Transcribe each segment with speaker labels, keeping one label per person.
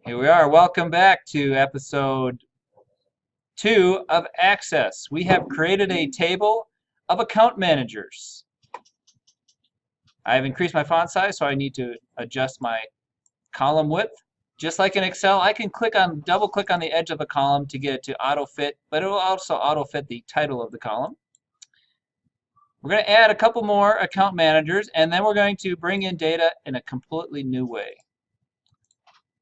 Speaker 1: Here we are. Welcome back to episode 2 of Access. We have created a table of account managers. I've increased my font size, so I need to adjust my column width. Just like in Excel, I can double click on the edge of a column to get it to auto fit, but it will also auto fit the title of the column. We're going to add a couple more account managers, and then we're going to bring in data in a completely new way.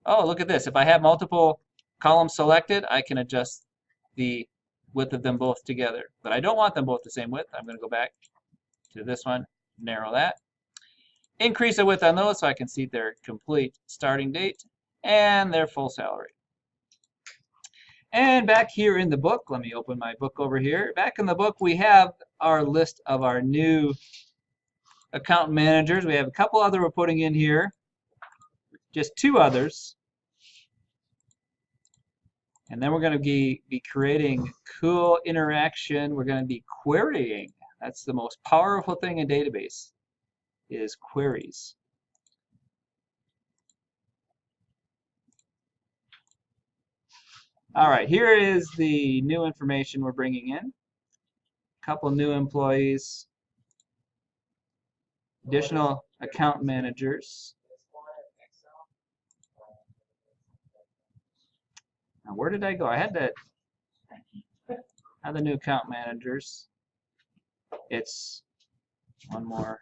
Speaker 1: Oh, look at this. If I have multiple columns selected, I can adjust the width of them both together. But I don't want them both the same width. I'm going to go back to this one, narrow that. Increase the width on those so I can see their complete starting date and their full salary. And back here in the book, let me open my book over here. Back in the book, we have our list of our new account managers. We have a couple other we're putting in here. Just 2 others. And then we're going to be creating cool interaction. We're going to be querying. That's the most powerful thing in database, is queries. All right, here is the new information we're bringing in. A couple new employees, additional account managers. Now, where did I go? I had to have the new account managers. It's one more.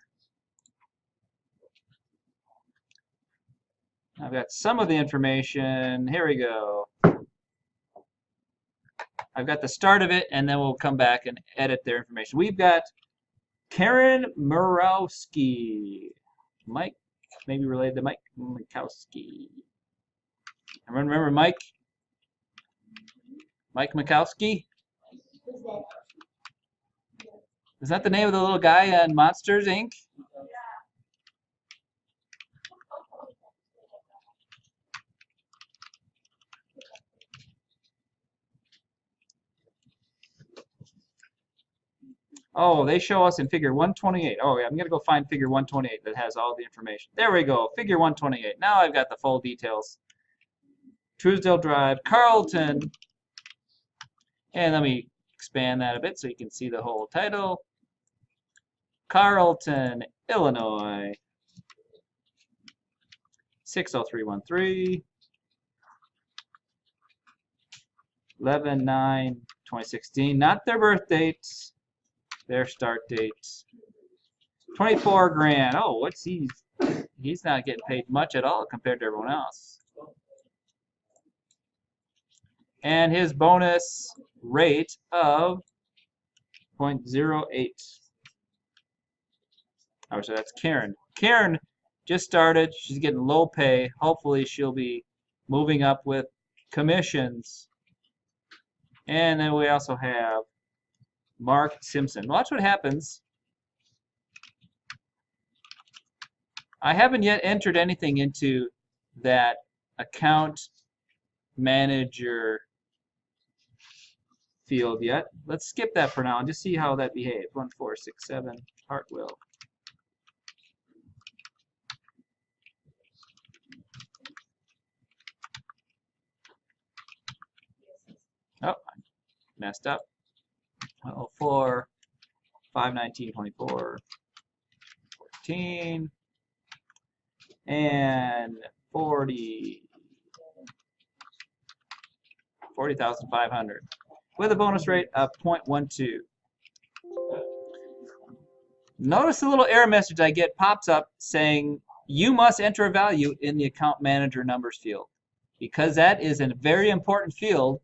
Speaker 1: I've got some of the information. Here we go. I've got the start of it, and then we'll come back and edit their information. We've got Karen Murawski. Mike, maybe related to Mike Mikowski. Remember Mike? Mike Mikowski? Is that the name of the little guy on Monsters, Inc.? Oh, they show us in figure 128. Oh, yeah, I'm going to go find figure 128 that has all the information. There we go, figure 128. Now I've got the full details. Truesdale Drive, Carlton. And let me expand that a bit so you can see the whole title. Carlton, Illinois. 60313. 11/9/2016. Not their birth dates. Their start dates. 24 grand. Oh, what's he's not getting paid much at all compared to everyone else. And his bonus rate of 0.08. Oh, so that's Karen. Karen just started. She's getting low pay. Hopefully she'll be moving up with commissions. And then we also have Mark Simpson. Watch what happens. I haven't yet entered anything into that account manager field yet. Let's skip that for now and just see how that behaves. 1467 Hartwell. Oh, I messed up. 4 5/19/24 14 and 40,500 with a bonus rate of 0.12. Notice the little error message I get pops up saying you must enter a value in the account manager numbers field, because that is a very important field.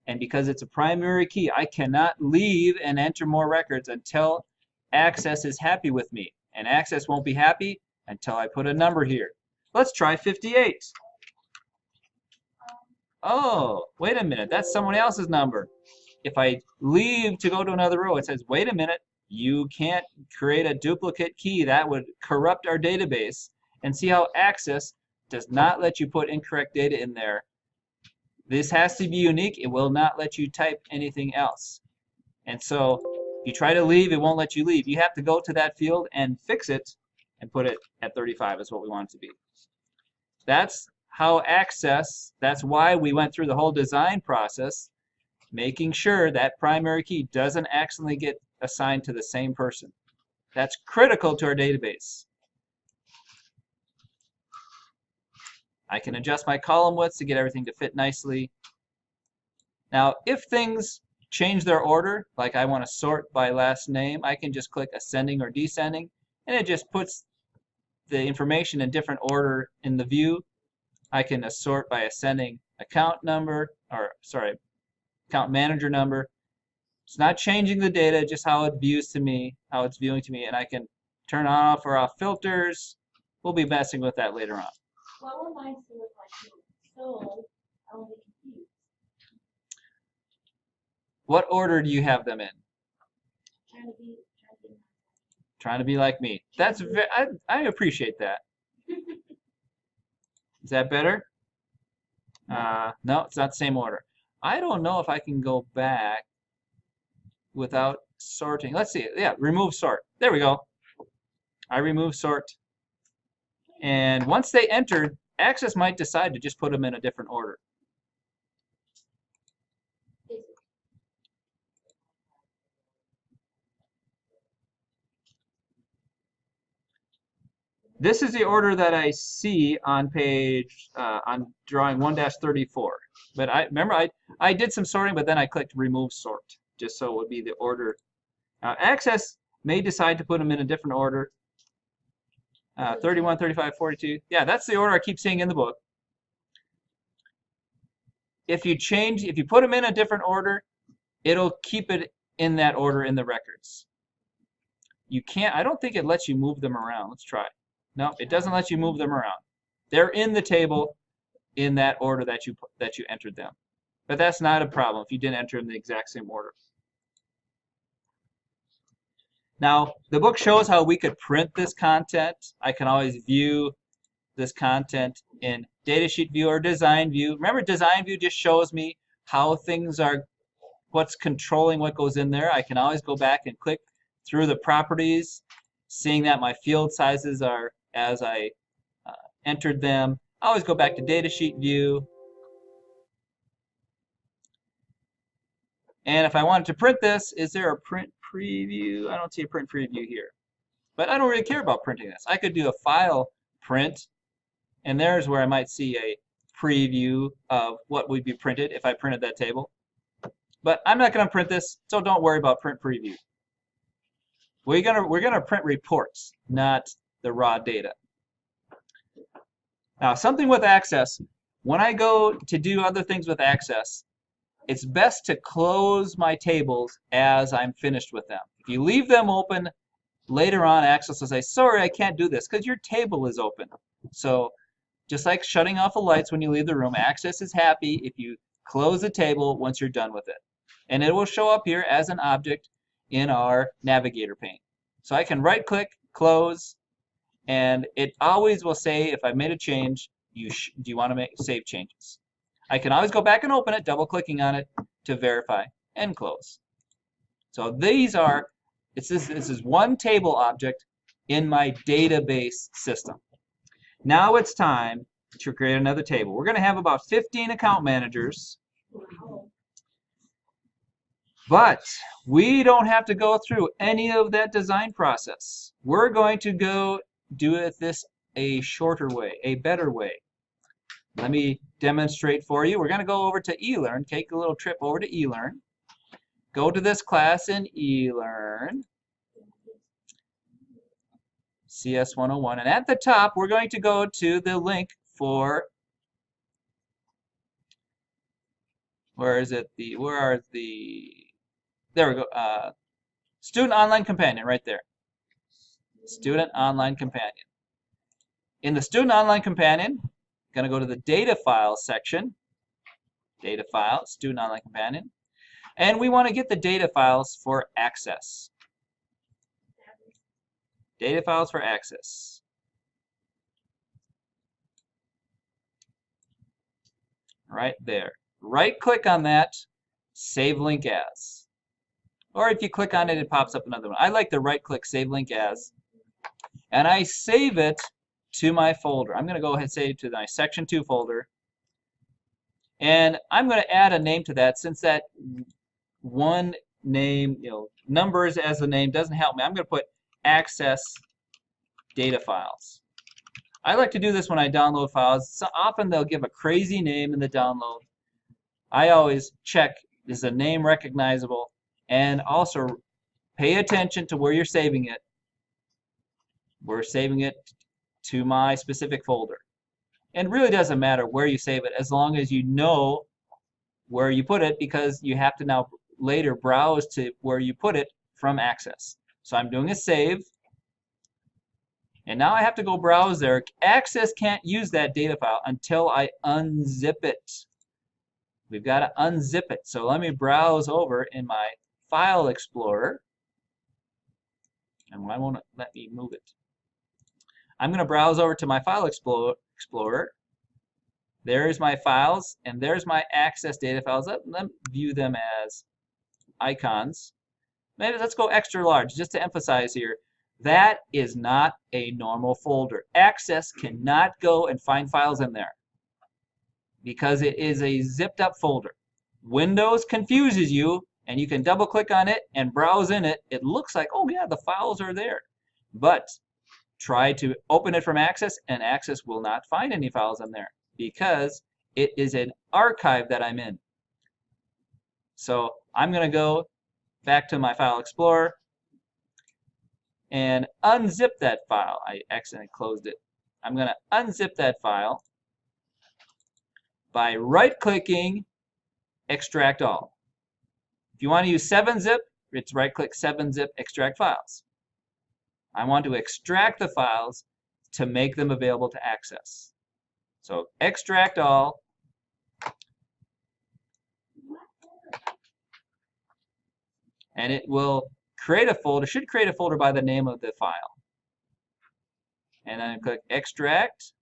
Speaker 1: And because it's a primary key, I cannot leave and enter more records until Access is happy with me. And Access won't be happy until I put a number here. Let's try 58. Oh, wait a minute. That's someone else's number. If I leave to go to another row, it says, wait a minute. You can't create a duplicate key. That would corrupt our database. And see how Access does not let you put incorrect data in there. This has to be unique. It will not let you type anything else. And so if you try to leave, it won't let you leave. You have to go to that field and fix it and put it at 35 is what we want it to be. That's how access, that's why we went through the whole design process, making sure that primary key doesn't accidentally get assigned to the same person. That's critical to our database. I can adjust my column widths to get everything to fit nicely. Now, if things change their order, like I want to sort by last name, I can just click ascending or descending, and it just puts the information in different order in the view. I can sort by ascending account number, or sorry, account manager number. It's not changing the data, just how it views to me, how it's viewing to me, and I can turn off or off filters. We'll be messing with that later on.
Speaker 2: What will mine say look like? So I'll be confused.
Speaker 1: What order do you have them in?
Speaker 2: Trying
Speaker 1: to be like me. That's I appreciate that. Is that better? No, it's not the same order. I don't know if I can go back without sorting. Let's see. Yeah, remove sort. There we go. I remove sort. And once they entered, Access might decide to just put them in a different order. This is the order that I see on page, on drawing 1-34. But remember I did some sorting, but then I clicked remove sort, just so it would be the order. Access may decide to put them in a different order. 31, 35, 42. Yeah, that's the order I keep seeing in the book. If you put them in a different order, it'll keep it in that order in the records. You can't, I don't think it lets you move them around. Let's try. No, it doesn't let you move them around. They're in the table in that order that you entered them. But that's not a problem if you didn't enter in the exact same order. Now, the book shows how we could print this content. I can always view this content in Datasheet View or Design View. Remember, Design View just shows me how things are, what's controlling what goes in there. I can always go back and click through the properties, seeing that my field sizes are as I entered them. I always go back to Datasheet View. And if I wanted to print this, is there a print preview? I don't see a print preview here. But I don't really care about printing this. I could do a file print, and there's where I might see a preview of what would be printed if I printed that table. But I'm not going to print this, so don't worry about print preview. We're gonna print reports, not the raw data. Now, something with Access, when I go to do other things with Access, it's best to close my tables as I'm finished with them. If you leave them open, later on Access will say, sorry, I can't do this because your table is open. So just like shutting off the lights when you leave the room, Access is happy if you close the table once you're done with it. And it will show up here as an object in our navigator pane. So I can right click, close, and it always will say if I made a change, do you want to save changes? I can always go back and open it, double clicking on it to verify and close. So these are, this is one table object in my database system. Now it's time to create another table. We're going to have about 15 account managers. But we don't have to go through any of that design process. We're going to go do it a shorter way, a better way. Let me demonstrate for you. We're going to go over to eLearn, take a little trip over to eLearn. Go to this class in eLearn, cs101, and at the top we're going to go to the link for, there we go, Student Online Companion right there. Student Online Companion. In the Student Online Companion, going to go to the Data Files section. Data Files, Student Online Companion. And we want to get the data files for Access. Data files for Access. Right there. Right click on that, Save Link As. Or if you click on it, it pops up another one. I like the right click, Save Link As. And I save it to my folder. I'm going to go ahead and say to my section 2 folder. And I'm going to add a name to that since that one name, numbers as a name doesn't help me. I'm going to put access data files. I like to do this when I download files. So often they'll give a crazy name in the download. I always check, is the name recognizable? And also pay attention to where you're saving it. We're saving it to my specific folder. And it really doesn't matter where you save it as long as you know where you put it, because you have to now later browse to where you put it from Access. So I'm doing a save. And now I have to go browse there. Access can't use that data file until I unzip it. We've got to unzip it. So let me browse over in my File Explorer. And why won't it let me move it? I'm going to browse over to my File Explorer. There's my files, and there's my Access data files. Let me view them as icons. Maybe let's go extra large, just to emphasize here. That is not a normal folder. Access cannot go and find files in there because it is a zipped up folder. Windows confuses you, and you can double click on it and browse in it. It looks like, oh yeah, the files are there. But try to open it from Access, and Access will not find any files in there because it is an archive that I'm in. So I'm going to go back to my File Explorer and unzip that file. I accidentally closed it. I'm going to unzip that file by right-clicking Extract All. If you want to use 7-zip, it's right-click 7-zip Extract Files. I want to extract the files to make them available to access. So Extract All. And it will create a folder, should create a folder by the name of the file. And then click Extract,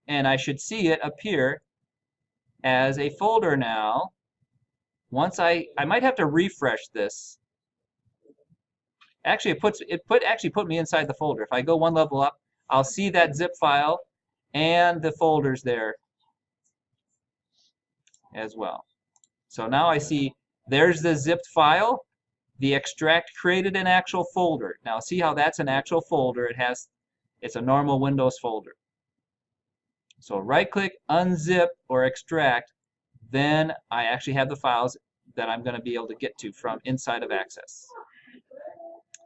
Speaker 1: and I should see it appear as a folder now. Once I might have to refresh this. Actually, it put me inside the folder. If I go one level up, I'll see that zip file and the folders there as well. So now I see there's the zipped file. The extract created an actual folder. Now see how that's an actual folder. It's a normal Windows folder. So right click, unzip or extract, then I actually have the files that I'm going to be able to get to from inside of Access.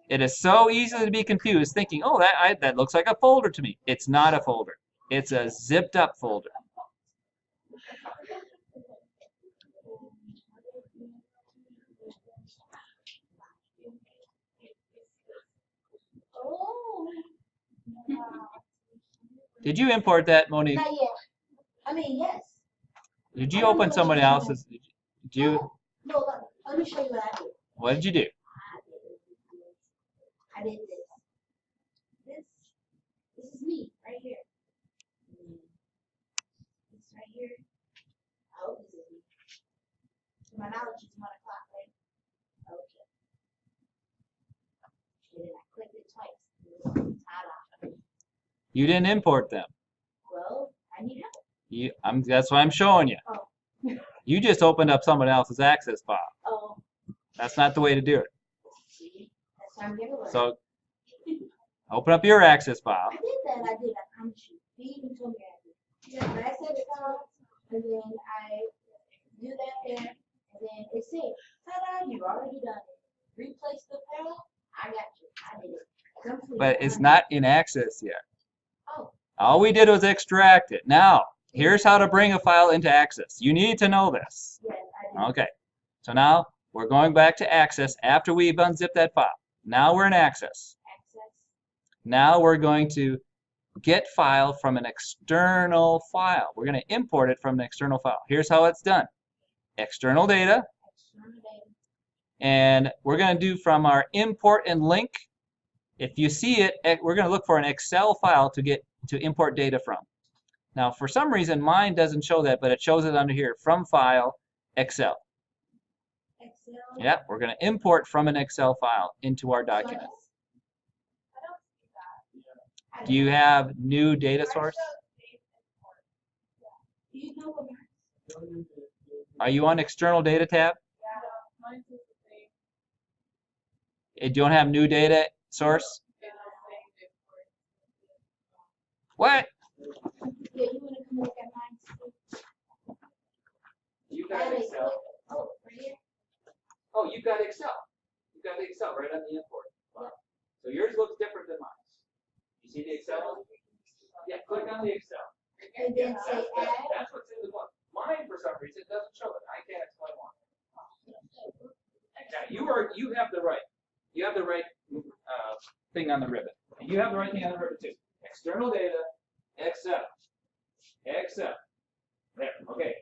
Speaker 1: It is so easy to be confused thinking, oh, that looks like a folder to me. It's not a folder. It's a zipped up folder. Did you import that, Monique?
Speaker 2: Not yet. I mean, yes.
Speaker 1: Did you open somebody else's? Did you?
Speaker 2: No, let me show you what I did.
Speaker 1: What did you do?
Speaker 2: I did this. This is me right here. This right here. Oh, this is me. To my knowledge, it's 1 o'clock, right? Okay. And then I clicked it twice. Ta-da.
Speaker 1: You didn't import them.
Speaker 2: Well, I need help.
Speaker 1: That's what I'm showing you.
Speaker 2: Oh.
Speaker 1: You just opened up someone else's Access file.
Speaker 2: Oh.
Speaker 1: That's not the way to do it.
Speaker 2: See? That's what I'm going to learn.
Speaker 1: So open up your Access file.
Speaker 2: I did that. I promise you. He even told me I did. Yeah, but I said it out, and then I do that there, and then it said, ta-da, you've already done it. Replace the file. I got you. I did it. Complete.
Speaker 1: But it's not in Access yet.
Speaker 2: Oh.
Speaker 1: All we did was extract it. Now, here's how to bring a file into Access. You need to know this.
Speaker 2: Yes, I did.
Speaker 1: Okay. So now we're going back to Access after we've unzipped that file. Now we're in Access.
Speaker 2: Access.
Speaker 1: Now we're going to get file from an external file. We're going to import it from an external file. Here's how it's done. External data.
Speaker 2: External data.
Speaker 1: And we're going to do from our import and link. If you see it, we're going to look for an Excel file to import data from. Now, for some reason, mine doesn't show that, but it shows it under here, from file, Excel.
Speaker 2: Excel.
Speaker 1: Yeah, we're going to import from an Excel file into our document.
Speaker 2: I
Speaker 1: Do you have new data source?
Speaker 2: Do you know what mine?
Speaker 1: Are you on external data tab? You don't have new data source? What?
Speaker 2: Yeah, you want to come look at mine?
Speaker 1: You got Excel.
Speaker 2: Oh, right here?
Speaker 1: Oh, you got Excel. You got the Excel right on the import. Wow. So yours looks different than mine. You see the Excel? Yeah, click on the Excel.
Speaker 2: And then say add.
Speaker 1: That's what's in the book. Mine, for some reason, doesn't show it. I can't explain why. Yeah, you have the right. You have the right thing on the ribbon. And you have the right thing on the ribbon too. External data, Excel. Excel. There. Okay.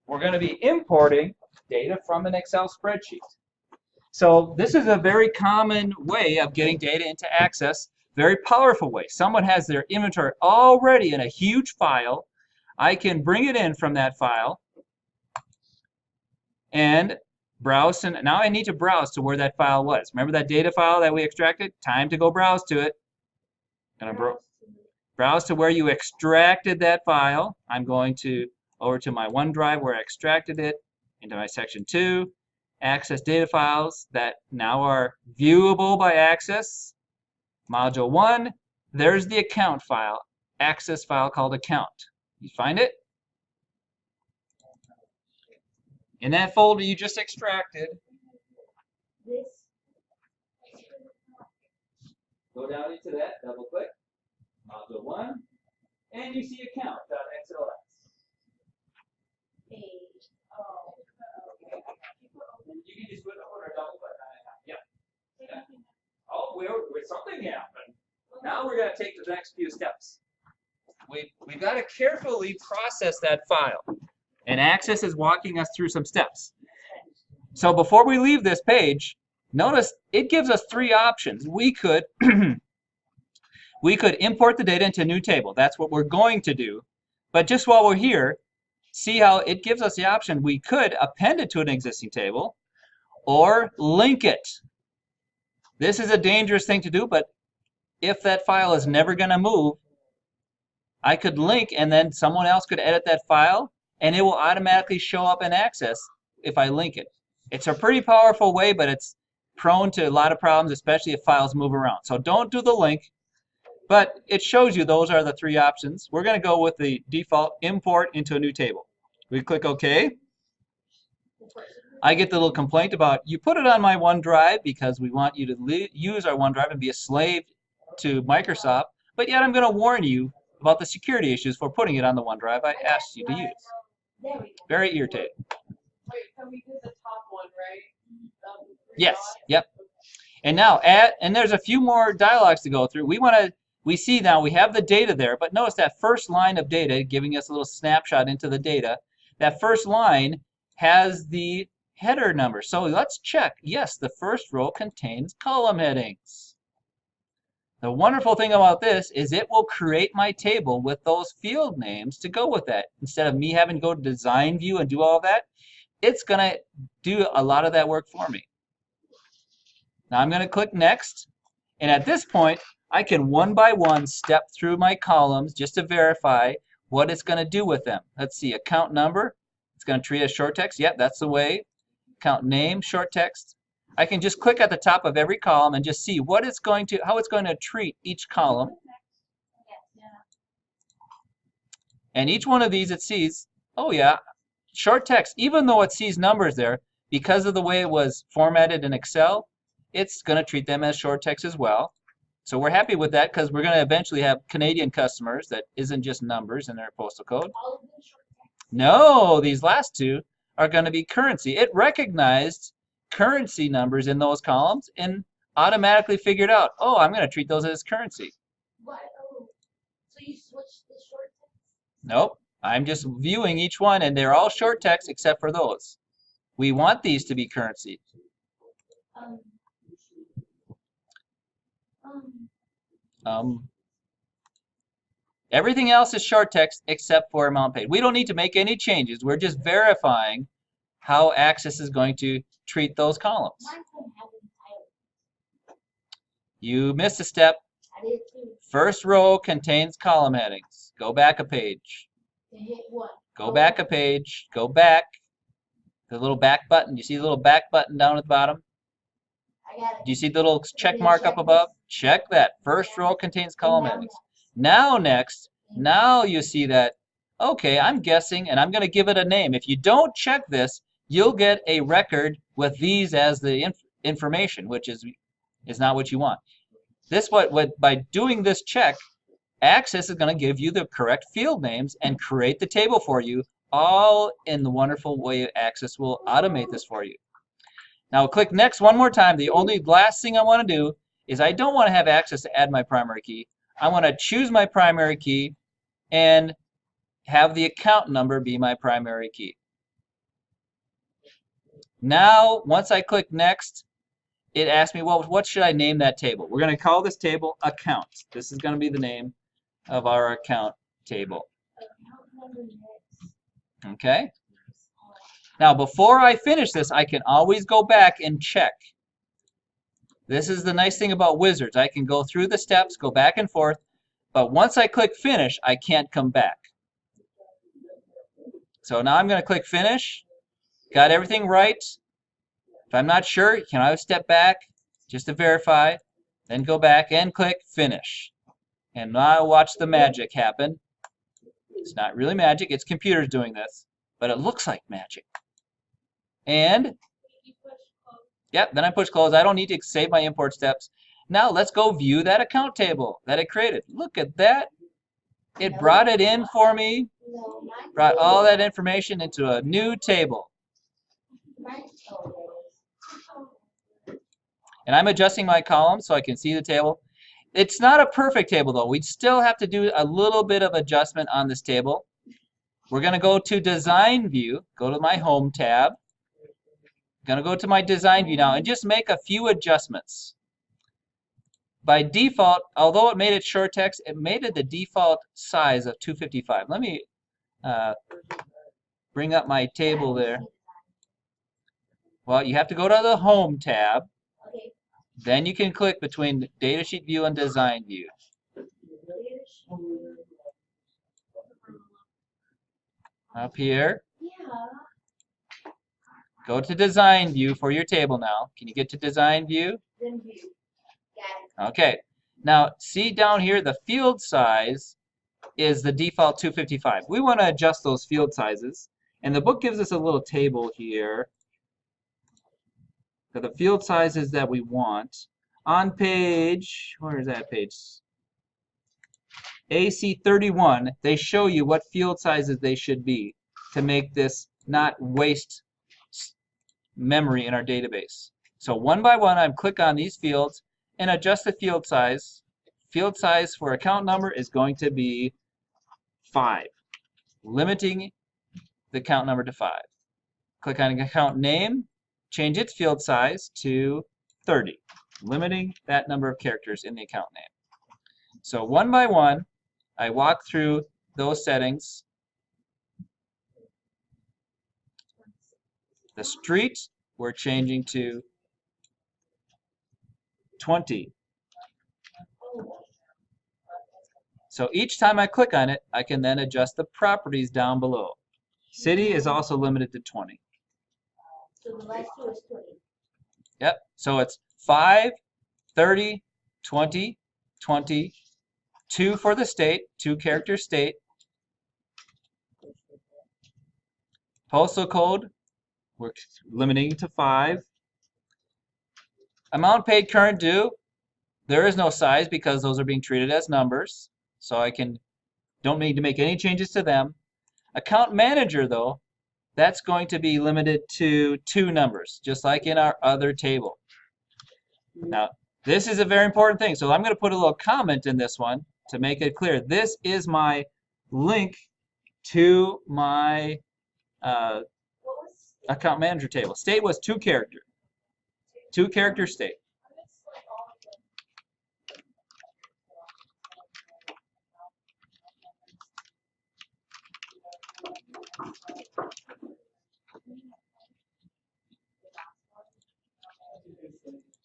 Speaker 1: We're going to be importing data from an Excel spreadsheet. So this is a very common way of getting data into Access. Very powerful way. Someone has their inventory already in a huge file. I can bring it in from that file and browse. And now I need to browse to where that file was. Remember that data file that we extracted? Time to go browse to it. Gonna browse to where you extracted that file. I'm going to over to my OneDrive where I extracted it, into my section 2, Access data files that now are viewable by Access. Module 1, there's the account file, Access file called account. You find it? In that folder you just extracted, go down into that, double click, Module 1, and you see account.xls. You can just put a double click on it. Yeah. Oh, something happened. Now we're going to take the next few steps. We've got to carefully process that file. And Access is walking us through some steps. So before we leave this page, notice it gives us 3 options. We could import the data into a new table. That's what we're going to do. But just while we're here, see how it gives us the option. We could append it to an existing table or link it. This is a dangerous thing to do, but if that file is never going to move, I could link and then someone else could edit that file and it will automatically show up in Access if I link it. It's a pretty powerful way, but it's prone to a lot of problems, especially if files move around. So don't do the link, but it shows you those are the 3 options. We're going to go with the default import into a new table. We click OK. I get the little complaint about you put it on my OneDrive because we want you to use our OneDrive and be a slave to Microsoft, but yet I'm going to warn you about the security issues for putting it on the OneDrive I asked you to use. Very irritating.
Speaker 3: Wait, can we do the top one, right?
Speaker 1: Yes, yep. And now and there's a few more dialogues to go through. We see now we have the data there, but notice that first line of data giving us a little snapshot into the data. That first line has the header number. So let's check. Yes, the first row contains column headings. The wonderful thing about this is it will create my table with those field names to go with that. Instead of me having to go to design view and do all that, it's going to do a lot of that work for me. Now I'm going to click next. And at this point, I can one by one step through my columns just to verify what it's going to do with them. Let's see, account number. It's going to treat as short text. Yep, that's the way. Account name, short text. I can just click at the top of every column and just see what it's going to, how it's going to treat each column. And each one of these it sees, oh yeah, short text. Even though it sees numbers there, because of the way it was formatted in Excel, it's going to treat them as short text as well. So we're happy with that because we're going to eventually have Canadian customers that isn't just numbers in their postal code. No, these last 2 are going to be currency. It recognized currency numbers in those columns and automatically figured out, oh, I'm going to treat those as currency.
Speaker 2: What? Oh, so you switched the short text?
Speaker 1: Nope. I'm just viewing each one, and they're all short text except for those. We want these to be currency. Everything else is short text except for amount paid. We don't need to make any changes. We're just verifying how Access is going to treat those columns. You missed a step.
Speaker 2: I did too.
Speaker 1: First row contains column headings. Go back a page.
Speaker 2: And hit one.
Speaker 1: Go back a page. Go back. The little back button. You see the little back button down at the bottom?
Speaker 2: I got it.
Speaker 1: Do you see the little check
Speaker 2: then
Speaker 1: mark up
Speaker 2: check
Speaker 1: above?
Speaker 2: this.
Speaker 1: Check that. First row contains column
Speaker 2: now
Speaker 1: headings. Now next, now you see that, okay, I'm guessing, and I'm going to give it a name. If you don't check this, you'll get a record with these as the information, which is not what you want. This by doing this check, Access is going to give you the correct field names and create the table for you, all in the wonderful way Access will automate this for you. Now click Next one more time. The only last thing I want to do is I don't want to have Access to add my primary key. I want to choose my primary key and have the account number be my primary key. Now, once I click Next, it asks me, well, what should I name that table? We're going to call this table Account. This is going to be the name of our account table. Okay? Now, before I finish this, I can always go back and check. This is the nice thing about wizards. I can go through the steps, go back and forth, but once I click Finish, I can't come back. So now I'm going to click Finish. Got everything right. If I'm not sure, you can always step back just to verify, then go back and click Finish. And now watch the magic happen. It's not really magic, it's computers doing this, but it looks like magic. And, yep, then I push close. I don't need to save my import steps. Now let's go view that account table that it created. Look at that. It brought it in for me, brought all that information into a new table. And I'm adjusting my columns so I can see the table. It's not a perfect table though. We still have to do a little bit of adjustment on this table. We're going to go to Design View, go to my Home tab. I'm going to go to my Design View now and just make a few adjustments. By default, although it made it short text, it made it the default size of 255. Let me bring up my table there. Well, you have to go to the Home tab. Then you can click between Datasheet View and Design View. Up here. Go to Design View for your table now. Can you get to Design View? Okay. Now, see down here, the field size is the default 255. We want to adjust those field sizes. And the book gives us a little table here. So the field sizes that we want. On page, where is that page? AC31, they show you what field sizes they should be to make this not waste memory in our database. So one by one, I click on these fields and adjust the field size. Field size for account number is going to be 5, limiting the account number to 5. Click on account name. Change its field size to 30, limiting that number of characters in the account name. So one by one, I walk through those settings. The street, we're changing to 20. So each time I click on it, I can then adjust the properties down below. City is also limited to 20.
Speaker 2: So the last two is 20.
Speaker 1: Yep, so it's 5, 30, 20, 20, 2 for the state, 2 character state. Postal code, we're limiting to 5. Amount paid current due, there is no size because those are being treated as numbers. So I don't need to make any changes to them. Account manager though, that's going to be limited to 2 numbers, just like in our other table. Now, this is a very important thing. So I'm going to put a little comment in this one to make it clear. This is my link to my account manager table. State was 2 character. 2 character state.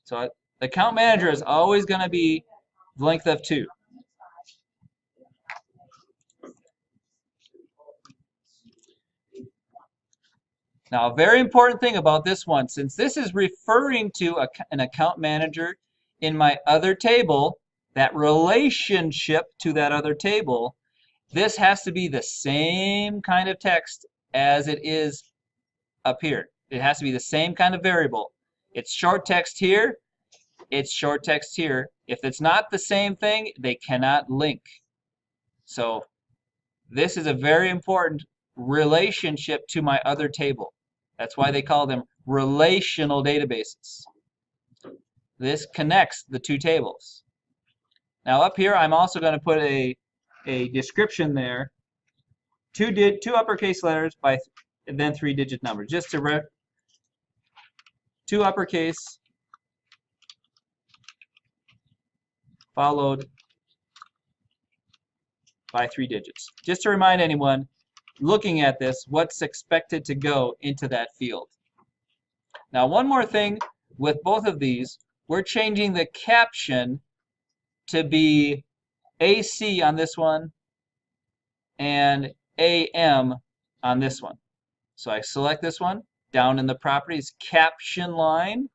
Speaker 1: So the account manager is always going to be length of 2. Now, a very important thing about this one, since this is referring to an account manager in my other table, that relationship to that other table, this has to be the same kind of text as it is up here. It has to be the same kind of variable. It's short text here, it's short text here. If it's not the same thing, they cannot link. So this is a very important relationship to my other table. That's why they call them relational databases. This connects the two tables. Now up here, I'm also going to put a description there. Two uppercase letters and then 3-digit numbers. Just to 2 uppercase followed by 3 digits. Just to remind anyone looking at this, what's expected to go into that field. Now, one more thing with both of these, we're changing the caption to be AC on this one and AM on this one. So I select this one, down in the properties caption line,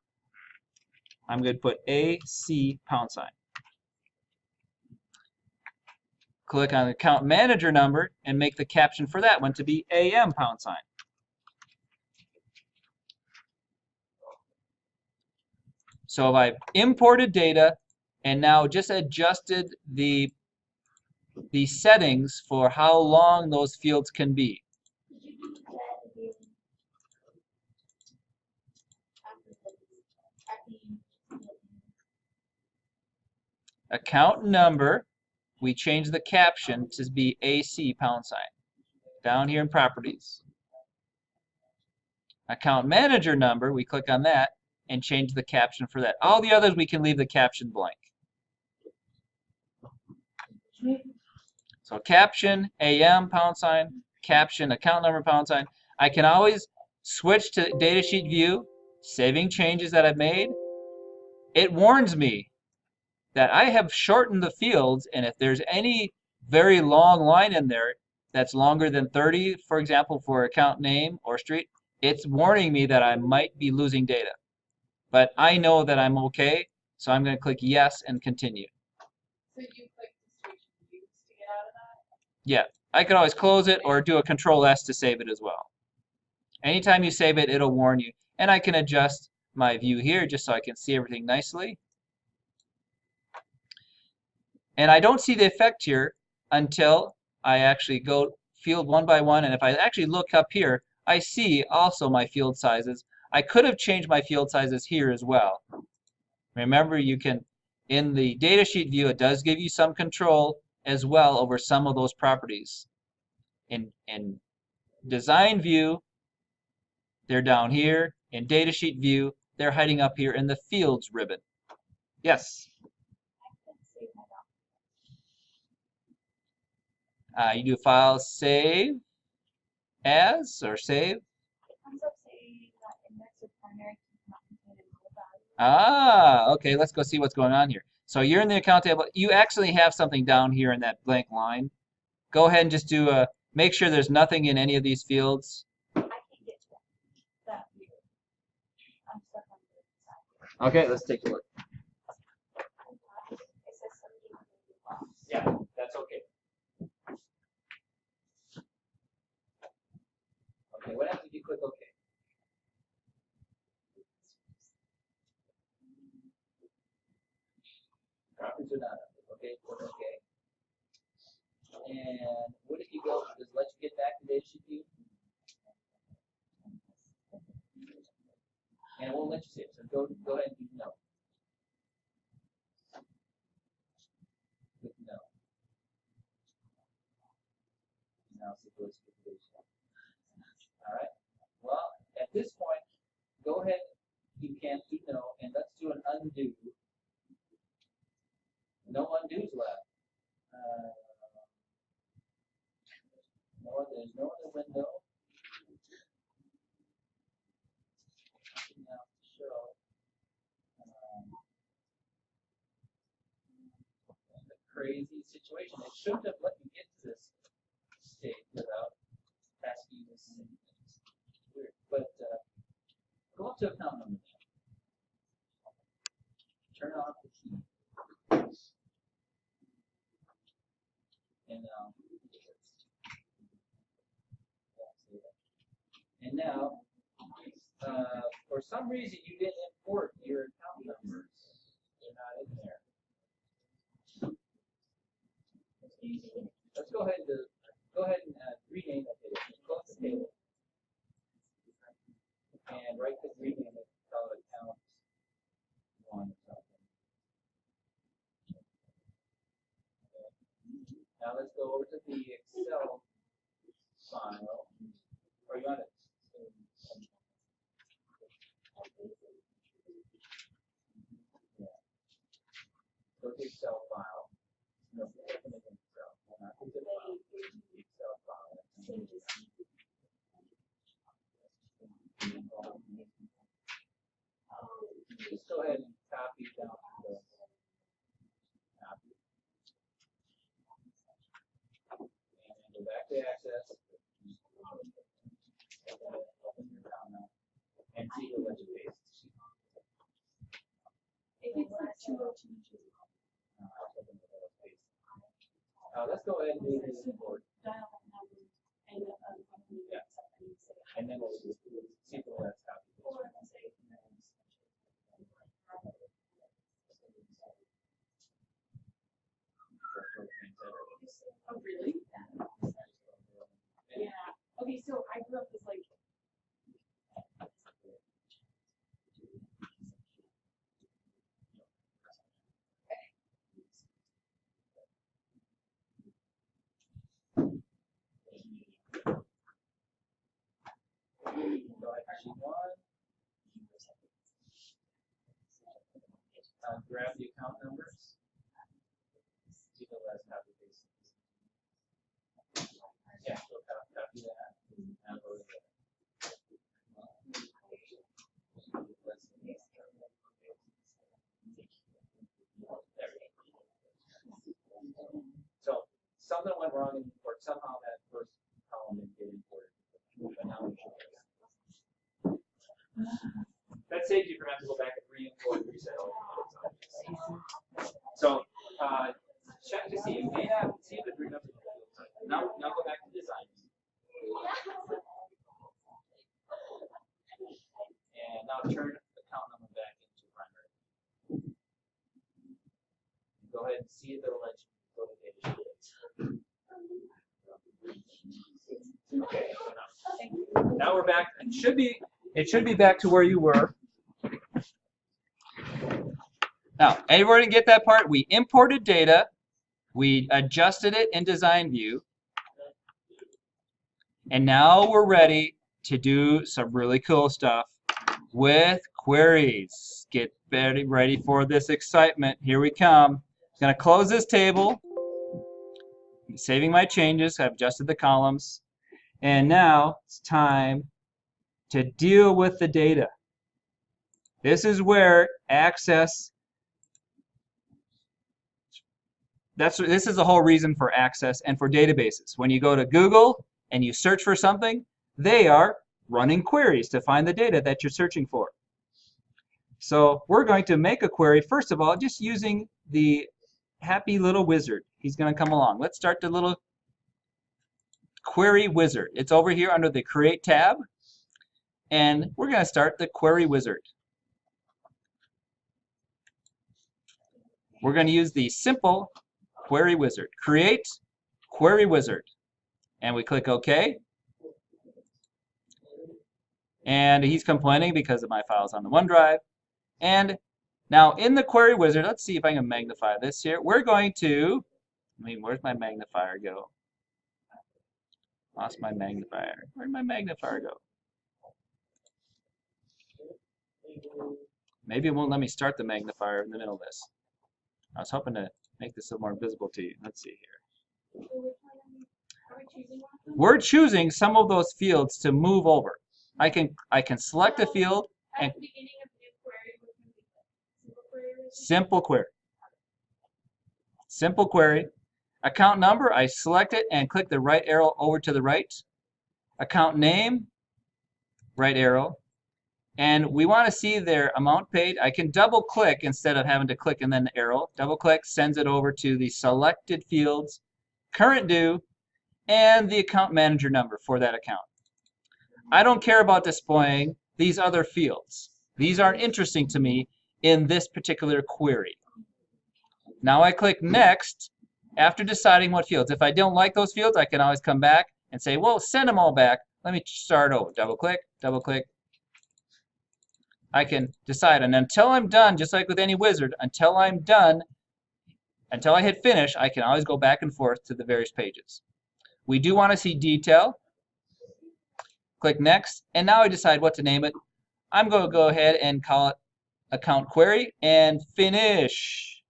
Speaker 1: I'm going to put AC £. Click on the account manager number and make the caption for that one to be AM £. So if I've imported data and now just adjusted the settings for how long those fields can be.
Speaker 2: Did you do that again?
Speaker 1: Account number, we change the caption to be AC £. Down here in properties. Account manager number, we click on that and change the caption for that. All the others we can leave the caption blank. So caption AM £, caption account number £. I can always switch to datasheet view, saving changes that I've made. It warns me that I have shortened the fields, and if there's any very long line in there that's longer than 30, for example, for account name or street, it's warning me that I might be losing data. But I know that I'm okay, so I'm going to click yes and continue.
Speaker 3: So you click the switch views to get out of that?
Speaker 1: Yeah, I could always close it or do a Control S to save it as well. Anytime you save it, it'll warn you. And I can adjust my view here just so I can see everything nicely. And I don't see the effect here until I actually go field one by one. And if I actually look up here, I see also my field sizes. I could have changed my field sizes here as well. Remember, you can, in the datasheet view, it does give you some control as well over some of those properties. In design view, they're down here. In datasheet view, they're hiding up here in the fields ribbon. Yes? You do file save as or save. Ah, okay, let's go see what's going on here. So you're in the account table. You actually have something down here in that blank line. Go ahead and just do a, make sure there's nothing in any of these fields. Okay, let's take a look. Yeah, that's okay. Okay, what happens if you click OK? Properties are not up. Okay, click OK. And what if you go, does it let you get back to datasheet view? And it won't let you save. So go ahead and do no. Click no. Now see if it's all right. Well, at this point, go ahead. You can do no, and let's do an undo. No undos left. No, there's no other window. Now show. shouldn't have let me get to this state without asking this. Weird. But go up to account number. Turn off the key. And now, for some reason, you didn't import your account numbers. They're not in there. Let's go ahead and rename that table. Close the table. And right-click rename it. Call it account 1 or something. Okay. Now let's go over to the Excel file. Or you want it? Yeah. Go to the Excel file. No, open it in Excel. Not the zip file. The Excel file. Just go ahead and copy down the copy. And go back to Access. Open your account now. And see the let you paste.
Speaker 3: If it's like 202.
Speaker 1: Let's go ahead and do this import.
Speaker 3: Dial that number and
Speaker 1: Yeah. And then we'll see if that's copy.
Speaker 3: Oh, really? Yeah. Okay, so I grew up as like.
Speaker 1: Go ahead, sheet 1. Grab the account numbers. See the last copy paste. Yeah, so copy that. Now go to the. So something went wrong in the import. Somehow that first column didn't get imported. But now we should. That saves you from having to go back and re-import and reset all the. So check to see. You may not see the remember. Now go back to design. And now turn the account number back into primary. Go ahead and see the legend. Go to data sheet. Okay. So now we're back. It should be back to where you were. Now, everyone didn't get that part? We imported data. We adjusted it in design view. And now we're ready to do some really cool stuff with queries. Get ready for this excitement. Here we come. I'm going to close this table. I'm saving my changes. I've adjusted the columns. And now it's time to deal with the data. This is where Access, this is the whole reason for Access and for databases. When you go to Google and you search for something, they are running queries to find the data that you're searching for. So we're going to make a query, first of all, just using the happy little wizard. He's going to come along. Let's start the little query wizard. It's over here under the Create tab. And we're going to start the query wizard. We're going to use the simple query wizard. Create query wizard. And we click OK. And he's complaining because of my files on the OneDrive. And now in the query wizard, let's see if I can magnify this here. We're going to, where's my magnifier go? Lost my magnifier. Where'd my magnifier go? Maybe it won't let me start the magnifier in the middle of this. I was hoping to make this a little more visible to you. Let's see here. We're choosing some of those fields to move over. I can select a field and simple query. Simple query. Account number, I select it and click the right arrow over to the right. Account name, right arrow. And we want to see their amount paid. I can double click instead of having to click and then the arrow. Double click sends it over to the selected fields, current due, and the account manager number for that account. I don't care about displaying these other fields. These aren't interesting to me in this particular query. Now I click next after deciding what fields. If I don't like those fields, I can always come back and say, well, send them all back. Let me start over. Double click, double click. I can decide, and until I'm done, just like with any wizard, until I'm done, until I hit finish, I can always go back and forth to the various pages. We do want to see detail. Click next, and now I decide what to name it. I'm going to go ahead and call it account query and finish.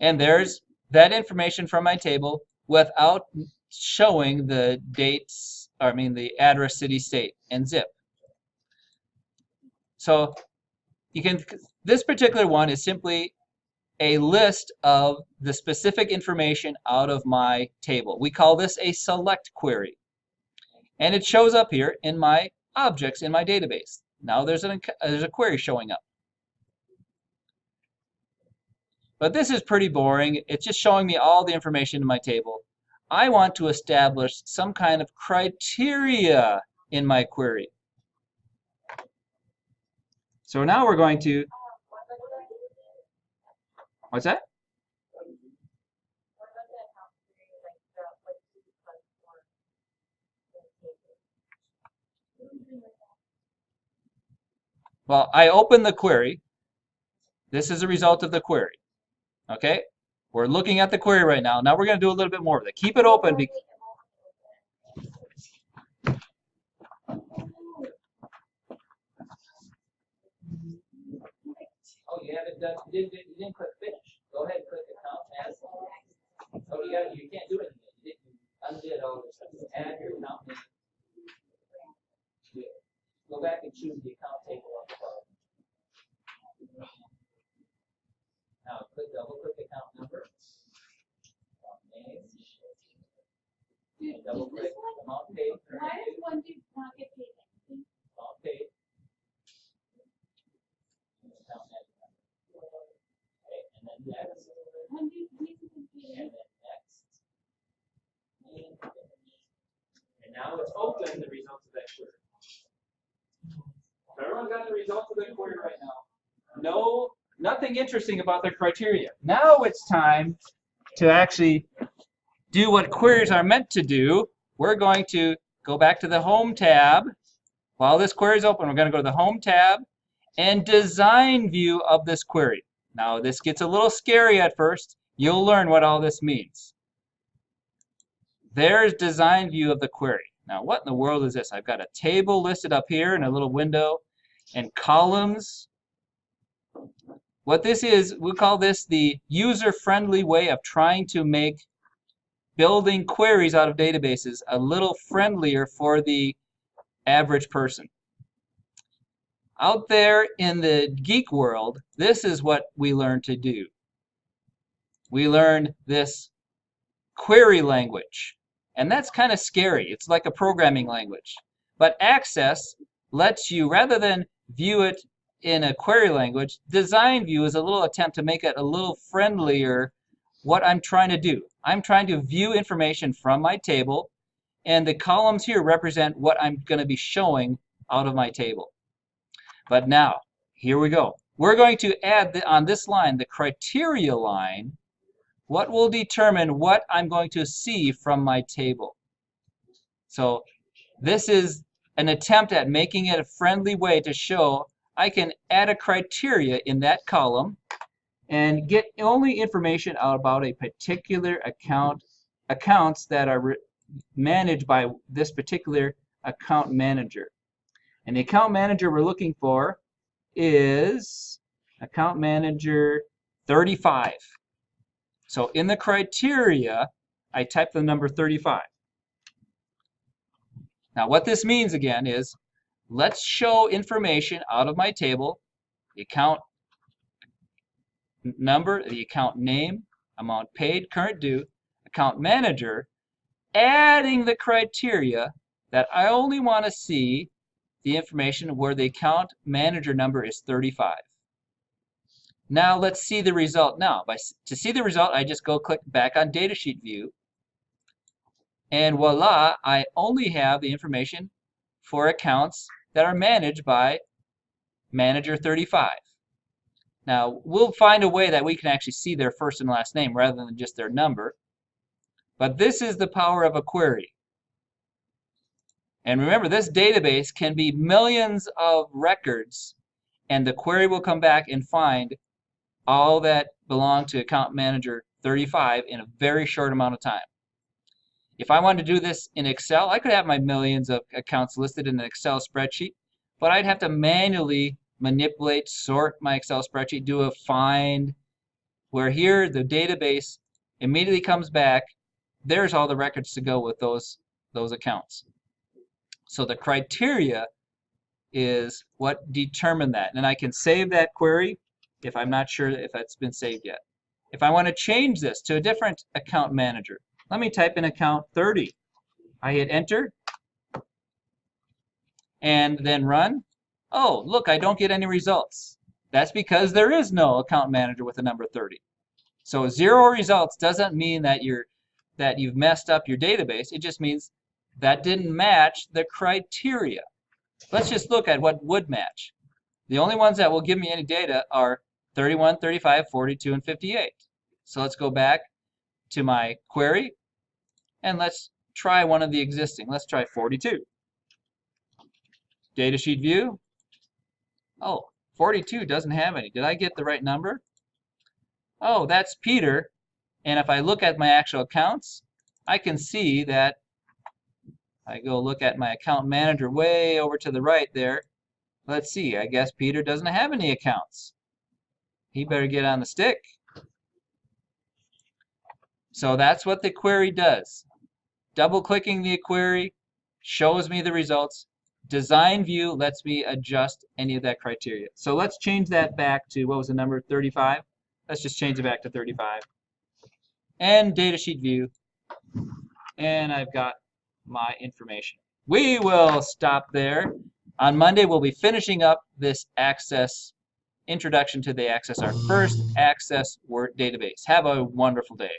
Speaker 1: And there's that information from my table without showing the dates, the address, city, state, and zip. So you can, this particular one is simply a list of the specific information out of my table. We call this a select query. And it shows up here in my objects in my database. Now there's a query showing up. But this is pretty boring. It's just showing me all the information in my table. I want to establish some kind of criteria in my query. So now we're going to, what's that? Well, I open the query. This is a result of the query. Okay? We're looking at the query right now. Now we're going to do a little bit more of it. Keep it open. Oh, you haven't done, you didn't click finish. Go ahead and click account as. Oh, you can't do anything. You undid all this stuff. Add your account name. Go back and choose the account table on the bottom. Now double click account number. Name. And double click amount paid.
Speaker 2: Why does one do not get paid anything?
Speaker 1: Amount paid. Account name. Okay, and then next. And then next. And now it's open the results of that query. Everyone got the results of the query right now. Nothing interesting about their criteria. Now it's time to actually do what queries are meant to do. We're going to go back to the Home tab. While this query is open, we're going to go to the Home tab and Design view of this query. Now this gets a little scary at first. You'll learn what all this means. There's Design view of the query. Now what in the world is this? I've got a table listed up here in a little window and columns. What this is, we call this the user-friendly way of trying to make building queries out of databases a little friendlier for the average person. Out there in the geek world, this is what we learn to do. We learn this query language. And that's kind of scary. It's like a programming language. But Access lets you, rather than view it in a query language, Design view is a little attempt to make it a little friendlier what I'm trying to do. I'm trying to view information from my table, and the columns here represent what I'm going to be showing out of my table. But now, here we go. We're going to add on this line, the criteria line, what will determine what I'm going to see from my table. So this is an attempt at making it a friendly way to show I can add a criteria in that column and get only information out about a particular accounts that are managed by this particular account manager. And the account manager we're looking for is account manager 35. So in the criteria, I type the number 35. Now what this means again is, let's show information out of my table, the account number, the account name, amount paid, current due, account manager, adding the criteria that I only want to see the information where the account manager number is 35. Now let's see the result. Now, to see the result, I just go click back on Datasheet View, and voila, I only have the information for accounts that are managed by manager 35. Now, we'll find a way that we can actually see their first and last name rather than just their number. But this is the power of a query. And remember, this database can be millions of records, and the query will come back and find all that belong to account manager 35 in a very short amount of time. If I wanted to do this in Excel, I could have my millions of accounts listed in an Excel spreadsheet, but I'd have to manually manipulate, sort my Excel spreadsheet, do a find, where here the database immediately comes back. There's all the records to go with those accounts. So the criteria is what determine that. And I can save that query if I'm not sure if it's been saved yet. If I want to change this to a different account manager, let me type in account 30. I hit enter and then run. Oh, look, I don't get any results. That's because there is no account manager with a number 30. So 0 results doesn't mean that you've messed up your database. It just means that didn't match the criteria. Let's just look at what would match. The only ones that will give me any data are 31, 35, 42, and 58. So let's go back to my query, and let's try one of the existing. Let's try 42. Datasheet view. Oh, 42 doesn't have any. Did I get the right number? Oh, that's Peter. And if I look at my actual accounts, I can see that I go look at my account manager way over to the right there. Let's see, I guess Peter doesn't have any accounts. He better get on the stick. So that's what the query does. Double-clicking the query shows me the results. Design view lets me adjust any of that criteria. So let's change that back to, what was the number, 35? Let's just change it back to 35. And datasheet view. And I've got my information. We will stop there. On Monday, we'll be finishing up this Access, introduction to the Access, our first Access Word database. Have a wonderful day.